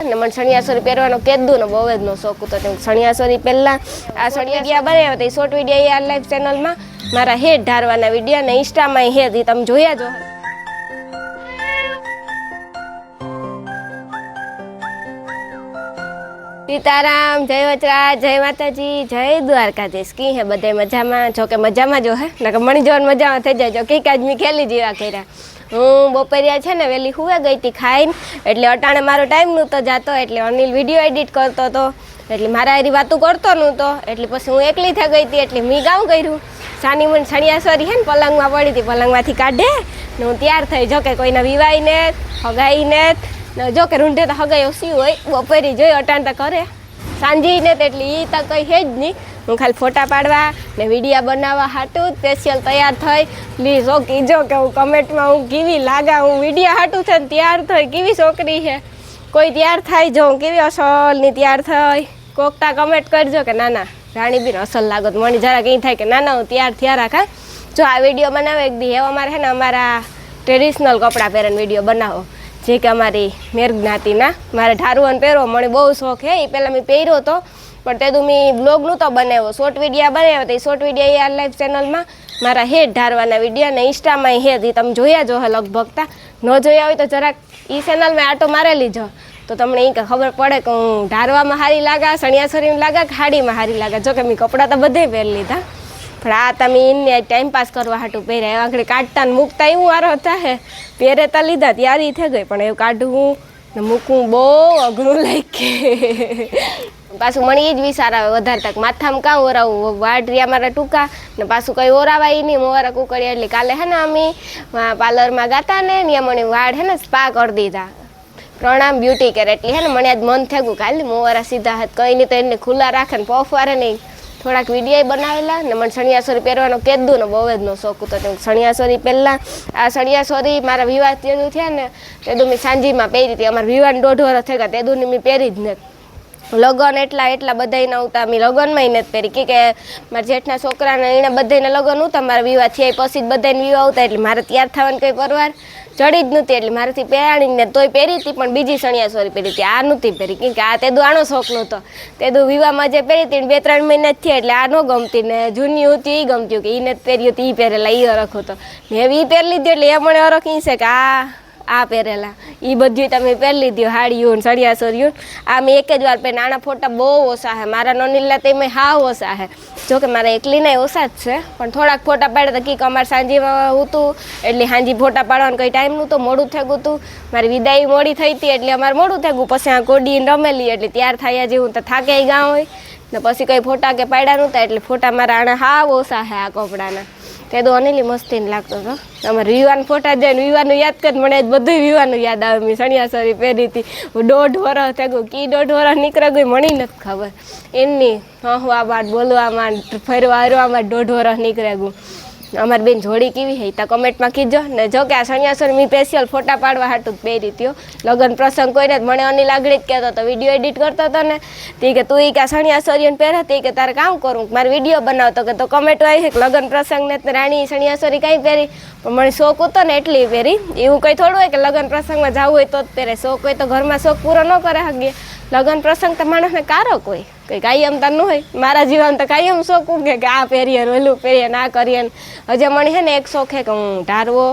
ને મને સણિયાસોરી પહેરવાનો કેદુનો બહુ જ નો શોખ હતો. સણિયાસોરી પહેલાં આ સણિયા બનાવ્યા હતા એ શોર્ટ વિડીયો આ લાઈવ ચેનલમાં મારા હેડ ઢારવાના વિડીયો ને ઇન્સ્ટામાં હેડ એ તમે જોયા જો. સીતારામ, જય વચરા, જય માતાજી, જય દ્વારકાધીશ. કી હે બધે મજામાં? જો કે મજામાં જો હે ને મણી જવાનું મજામાં થઈ જાય. જો કંઈક આદમી ખેલી જેવા કર્યા. હું બપોરિયા છે ને વહેલી હુવે ગઈ હતી ખાઈને, એટલે અટાણે મારો ટાઈમ નહોતો જાતો, એટલે અનિલ વિડીયો એડિટ કરતો હતો, એટલે મારા એરી વાતું કરતો નહોતો, એટલે પછી હું એકલી થઈ ગઈ હતી. એટલે મેં કામ કર્યું, સાની મને સણિયાસોરી હે ને પલંગમાં પડી હતી, પલંગમાંથી કાઢે ને હું તૈયાર થઈ. જો કે કોઈને વિવાઈને હગાઈને જો કે રૂંઢે તો હગાઈ ઓછી હોય, બપોરી જોઈ અટાણ તો કરે સાંજી ને, એટલે એ તો કંઈ હે જ નહીં. હું ખાલી ફોટા પાડવા ને વિડીયા બનાવવા હાટું સ્પેશિયલ તૈયાર થઈ. પ્લીઝ ઓ કીજો કે હું કમેન્ટમાં હું કેવી લાગા, હું વિડીયા હાટું થઈને તૈયાર થઈ કેવી છોકરી છે. કોઈ તૈયાર થાય જો હું કેવી અસલની તૈયાર થઈ, કોકતા કમેન્ટ કરજો કે ના ના રાણીબીન અસલ લાગો. મને જરા કંઈ થાય કે ના ના હું તૈયાર થયા રાખા. જો આ વિડીયો બનાવો એક દી એવો અમારે છે ને અમારા ટ્રેડિશનલ કપડાં પહેરીને વિડીયો બનાવો, જે કે અમારી મેર જ્ઞાતિના. મારે ઢારુવાન પહેરવો મને બહુ શોખ હે. એ પહેલાં મેં પહેર્યો હતો, પણ તે મેં બ્લોગ નહોતો બનાવ્યો, શોર્ટ વિડીયો બનાવ્યો હતો. એ શોર્ટ વિડીયો આ લાઈવ ચેનલમાં મારા હેડ ઢારવાના વિડીયો ને ઇન્સ્ટામાં હેડ એ તમે જોયા જો હે લગભગતા. ન જોયા હોય તો જરાક એ ચેનલમાં આટો મારેલી જો, તો તમને એ ખબર પડે કે હું ઢારવામાં સારી લાગા, સણિયાસોરીમાં લાગા કે હાડીમાં સારી લાગા. જો કે મેં કપડાં તો બધે પહેરી લીધા, પણ આ તમે એને ટાઈમપાસ કરવા હાટું પહેર્યા. આગળ કાઢતા ને મૂકતા એવું વારો થાય, પહેરે તો લીધા ત્યારે થઈ ગઈ, પણ એવું કાઢવું ને મૂકવું બહુ અઘરું લાગે. પાછું મને એ જ વિચાર આવે વધારે તક માથામાં કાં ઓરાવું, વાડરિયા મારા ટૂંકા ને પાછું કંઈ ઓરાવાય નહીં, મોવારા કુકડિયા. એટલે કાલે હે ને અમે પાર્લરમાં ગાતા ને ત્યાં મને વાળ હે ને સ્પા કરી દીધા, પ્રણામ બ્યુટી કેર. એટલે હે ને મને આજ મન થયું કાલે મોવારા સીધા હાથ કંઈ નહીં તો એને ખુલ્લા રાખે ને પફ વારે નહીં. થોડાક વિડીયો બનાવેલા ને મને સણિયાસોરી પહેરવાનો કેદુનો બહુ જ નો શોખ હતો. સણિયાસોરી પહેલાં આ સણિયાસોરી મારા વિવાહ તેદું થયા ને તેદું મેં સાંજીમાં પહેરી હતી. અમારા વિવાહને 1.5 વર્ષ થઈ ગયા, તેદુંની મેં પહેરી જ નથી. લગ્ન એટલા બધાને આવતા, મેં લગ્નમાં નથી પહેરી કે મારા જેઠના છોકરાને એને બધાને લગ્ન હતા, મારા વિવાહ થયા પછી જ બધાને વિવાહ આવતા, એટલે મારે તૈયાર થવાની કંઈ પરવાર ચડી જ નહોતી. એટલે મારાથી પહેરાણીને તોય પહેરી હતી, પણ બીજી સણિયાસોરી પહેરી હતી, આ નહોતી પહેરી. કેમ કે આ તેદું આનો શોખ નહોતો. તેદું વિવાહમાં જે પહેરી હતી 2-3 મહિના જ થયા, એટલે આ ન ગમતી ને જૂની હતી એ ગમતી કે એને જ પહેરી હતી, એ પહેરેલા એ અરખ હતો ને હવે એ પહેરી લીધી. એટલે એ મને અરખ એ છે કે આ પહેરેલા એ બધી તમે પહેરી લીધી હાડીઓ ને સણિયાસોરીઓ. આ મેં એક જ વાર પહેરી. આના ફોટા બહુ ઓછા છે મારા નોનીલા, તે હાવ ઓછા છે. જો કે મારા એકલીના ઓછા જ છે, પણ થોડાક ફોટા પાડ્યા હતા. કંઈક અમારે સાંજીમાં હતું, એટલે સાંજી ફોટા પાડવાનું કંઈ ટાઈમ નહોતો, મોડું થઈ ગયું હતું. મારી વિદાય મોડી થઈ હતી, એટલે અમારે મોડું થઈ ગયું. પછી આ કોડીને રમેલી, એટલે ત્યાર થયા જેવું તો થાકે ગાં હોય ને પછી કંઈ ફોટા કે પાડ્યા નહોતા, એટલે ફોટા મારા આણા હાવ ઓછા છે આ કપડાના. તે તો અનિલી મસ્તીને લાગતો હતો. અમારે વિવાહના ફોટા જોઈને વિવાહનું યાદ કરી મને બધું વિવાહનું યાદ આવે. મેં સણિયાસોરી પહેરી હતી, 1.5 વર્ષ થઈ ગયું, કી 1.5 વર્ષ નીકળી ગઈ મને નથી ખબર. એમની હસવામાં બોલવામાં ફરવા હરવામાં 1.5 વર્ષ નીકળી ગયું. અમારી બેન જોડી કેવી હે તો કમેન્ટમાં કીધો ને. જો કે આ સણિયાસોરી મેં સ્પેશિયલ ફોટા પાડવા હાટું જ પહેરી હતી. લગ્ન પ્રસંગ કોઈને જ મને અનિલ આગળ જ કહેતો હતો, વિડીયો એડિટ કરતો હતો ને તે કે તું એ કે સણિયાસોરીને પહેરે તે કે તારે કામ કરું મારે વિડીયો બનાવતો કે તો કમેન્ટ આવી છે કે લગ્ન પ્રસંગને રાણી સણિયાસોરી કાંઈ પહેરી, પણ મને શોખ હતો ને એટલી પહેરી. એવું કંઈ થોડું હોય કે લગ્ન પ્રસંગમાં જવું હોય તો જ પહેરે. શોખ હોય તો ઘરમાં શોખ પૂરો ન કરે શકીએ. લગ્ન પ્રસંગ તો માણસને કારક હોય, કંઈ કાયમ તો ન હોય. મારા જીવન તો કાયમ શોખ ઉગે કે આ પહેરીએ ઓલું પહેરીએ ના કરીએ. હજે મને છે ને એક શોખ છે કે હું ઢારવો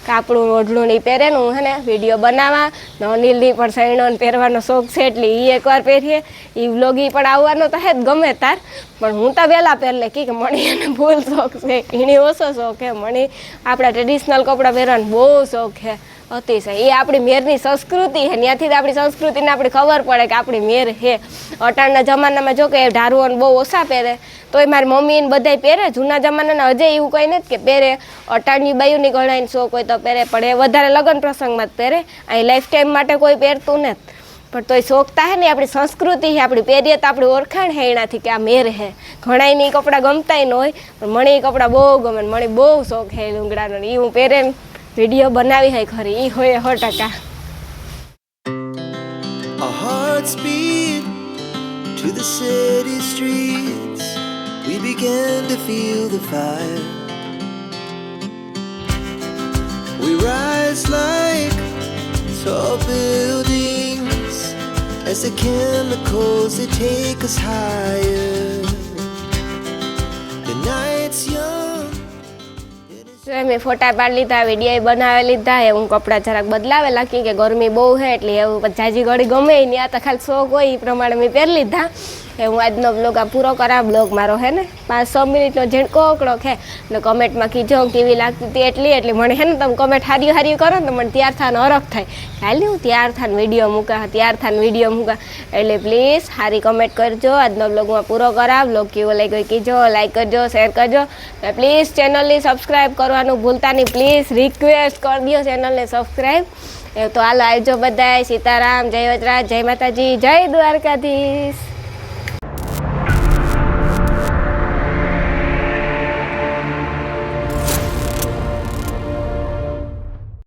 કાપડું ઓઢલું નહીં પહેરે ને હું છે ને વિડીયો બનાવવા ને અનિલની પણ સૈણોને પહેરવાનો શોખ છે, એટલે એ એકવાર પહેરીએ. એ વ્લોગી પણ આવવાનો તો હે જ ગમે તાર, પણ હું તો વહેલા પહેરલે કે મને એને ફૂલ શોખ છે. એને ઓછો શોખ છે, મને આપણા ટ્રેડિશનલ કપડાં પહેરવાનો બહુ શોખ છે અતિશય. એ આપણી મેરની સંસ્કૃતિ છે, ત્યાંથી જ આપણી સંસ્કૃતિને આપણે ખબર પડે કે આપણી મેર છે. અટાણના જમાનામાં જો કે ઢારુઓને બહુ ઓછા પહેરે, તોય મારી મમ્મીને બધાય પહેરે. જૂના જમાનાના હજે એવું કંઈ નથી કે પહેરે. અટાણની બાયુની ઘણાઈને શોખ હોય તો પહેરે, પણ એ વધારે લગ્ન પ્રસંગમાં જ પહેરે. અહીં લાઈફ ટાઈમ માટે કોઈ પહેરતું નથી, પણ તોય શોખતા હે ને આપણી સંસ્કૃતિ છે, આપણી પહેરીએ તો આપણી ઓળખાણ છે એનાથી કે આ મેર છે. ઘણાયને એ કપડાં ગમતાય ન હોય, પણ મને એ કપડાં બહુ ગમે. મને બહુ શોખ છે લુંગડાનો, એ હું પહેરે વિડીયો બનાવી હોય ખરી એ હોય 100%. Our hearts beat to the city streets. We began to feel the fire. We rise like tall buildings as the chemicals that take us higher. The night's young. મેં ફોટા પાડી લીધા, વિડીયો બનાવી લીધા. હું કપડાં જરાક બદલાવે લાગી કે ગરમી બહુ છે એટલે એવું જાજી ઘડી ગમે નહીં. આ તો ખાલી શોખ હોય એ પ્રમાણે મેં પહેરી લીધા. હું આજનો બ્લોગ આ પૂરો કરા. બ્લોગ મારો હે ને 5-6 મિનિટનો ઝીણકો ઓકળો છે ને કમેન્ટમાં કીજો કેવી લાગતી હતી એટલી મને હે ને તમે કમેન્ટ હારી કરો ને તો મને તૈયાર થવાનો હરખ થાય. હાલ હું તૈયાર થાને વિડીયો મૂકા એટલે પ્લીઝ સારી કમેન્ટ કરજો. આજનો બ્લોગમાં પૂરો કરા. બ્લોગ કેવો લાગ્યો કીજો, લાઈક કરજો, શેર કરજો. પ્લીઝ ચેનલને સબસ્ક્રાઈબ કરવાનું ભૂલતા નહીં. પ્લીઝ રિક્વેસ્ટ કરી દો ચેનલને સબસ્ક્રાઈબ. તો હાલો આવજો બધાય. સીતારામ, જય વજરાજ, જય માતાજી, જય દ્વારકાધીશ.